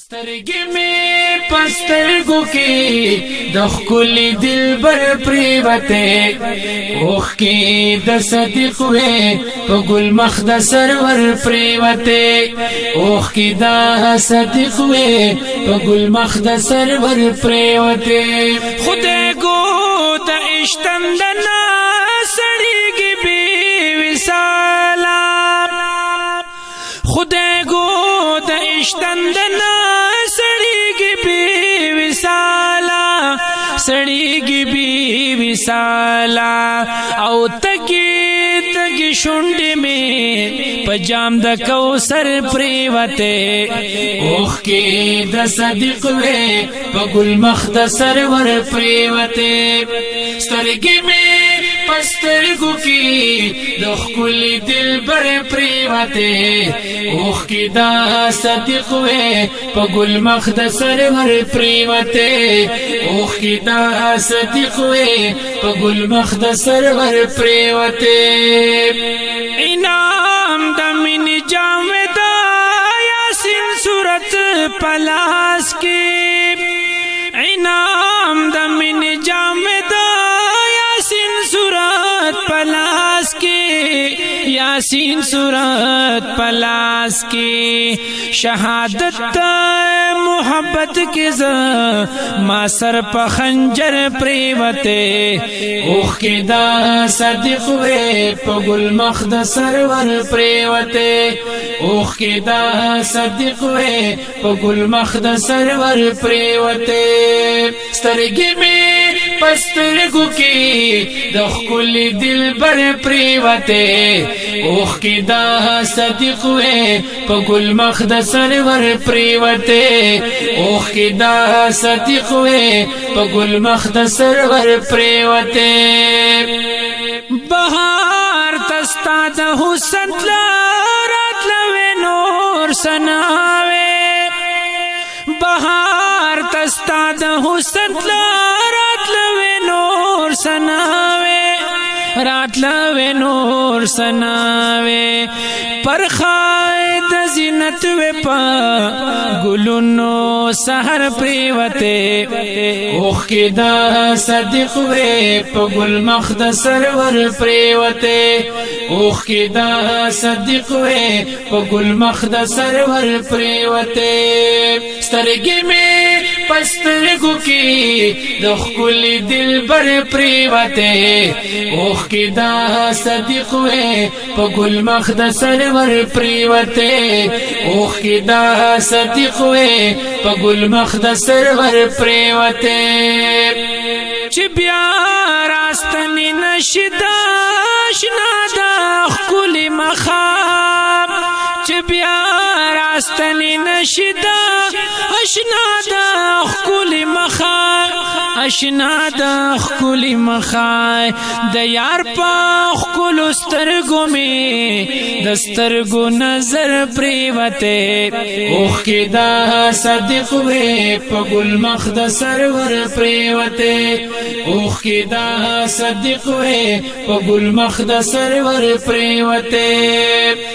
سترګې مې پسترګو کې د ښکلي دلبر پرېوتې اوښکې د صدیق وې په ګل مخ د سرور پرېوتې اوښکې د صدیق وې په ګل مخ د سرور پرېوتې خدای ګو د اشتندنا سړیږي بې وصاله خدای ګو د اشتندنا سړیږي بی وصالا او تګي شونډې مې په جام د کوثر پرېوتې اوښکې د صدیق وې په ګل مخ د سرور پرېوتې سترګې مې په سترګو کې د ښکلي دلبر پرېوتې اوښکې د صدیق وې په ګل مخ د سرور پرېوتې اوښکې د صدیق وې په ګل مخ د سرور پرېوتې انعام د مینې جامد یاسین صورت پلاس کې انعام د مینې جامد یاسین صورت پلاس کې یاسین صورت پلاس کې شهادت محبت کې ز ما سر په خنجر پرېوتې اوښکې د صدیق وې په ګل مخ د سرور پرېوتې اوښکې د صدیق وې په ګل مخ د سرور پرېوتې سترګې مې په سترګو کې د ښکلي دلبر پرېوتې اوښکې د صدیق وې په ګل مخ د سرور پرېوتې اوښکې د صدیق وې په ګل مخ د سرور پرېوتې بهار تستا د حسن راتلوې نور سناوې بهار تستا د حسن راتلوې نور سناوې راتلوې نور سناوې پرخای د زینت وې په ګلونو سحر پرېوتې اوښکې د صدیق وې په ګل مخ د سرور پرېوتې اوښکې د صدیق وې په ګل مخ د سرور پرېوتې سترګې مې په سترګو کې د ښکلي دلبر پرېوتې اوښکې د صدیق وې په ګل مخ د سرور پرېوتې اوښکې د صدیق وې په ګل مخ د سرور پرېوتې چې بیا راستنې نشي د اشنا د ښکلي مخام چې بیا راستنې نشي د اشنا د ښکلي مخام اشنا د ښکلي مخای د یار په ښکلو سترګو مې د سترګو نظر پرېوتې اوښکې د صدیق وې په ګل مخ د سرور پرېوتې اوښکې د صدیق وې په ګل مخ د سرور پرېوتې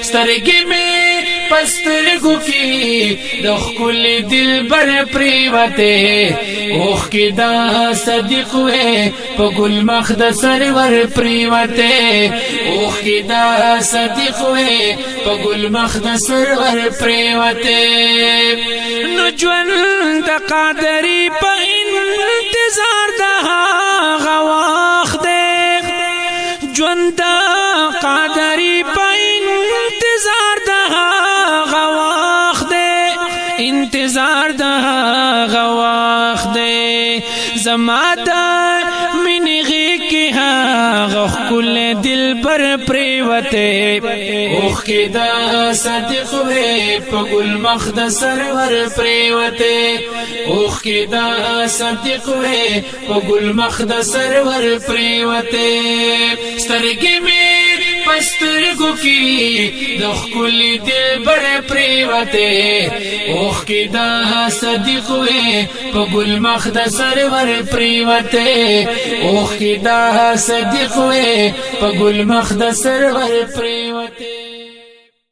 سترګې مې په سترګو کې د ښکلي دلبر پرېوتې اوښکې د صدیق وې په ګل مخ د سرور پرېوتې اوښکې د صدیق وې په ګل مخ د سرور پرېوتې نو ژوند د قادري په انتظار د هغه وخت دی ژوند د قادري په انتظار د هغه وخت دی انتظار د هغه وخت دی زما د مینې غېږ کې هغه ښکلی دلبر پرېوتې اوښکې د صدیق وې په ګل مخ د سرور پرېوتې اوښکې د صدیق وې په ګل مخ د سرور پرېوتې سترګې مې په سترګو کې د ښکلي دلبر پرېوتې اوښکې د صدیق وې په ګل مخ د سرور پرېوتې اوښکې د صدیق وې په ګل مخ د سرور پرېوتې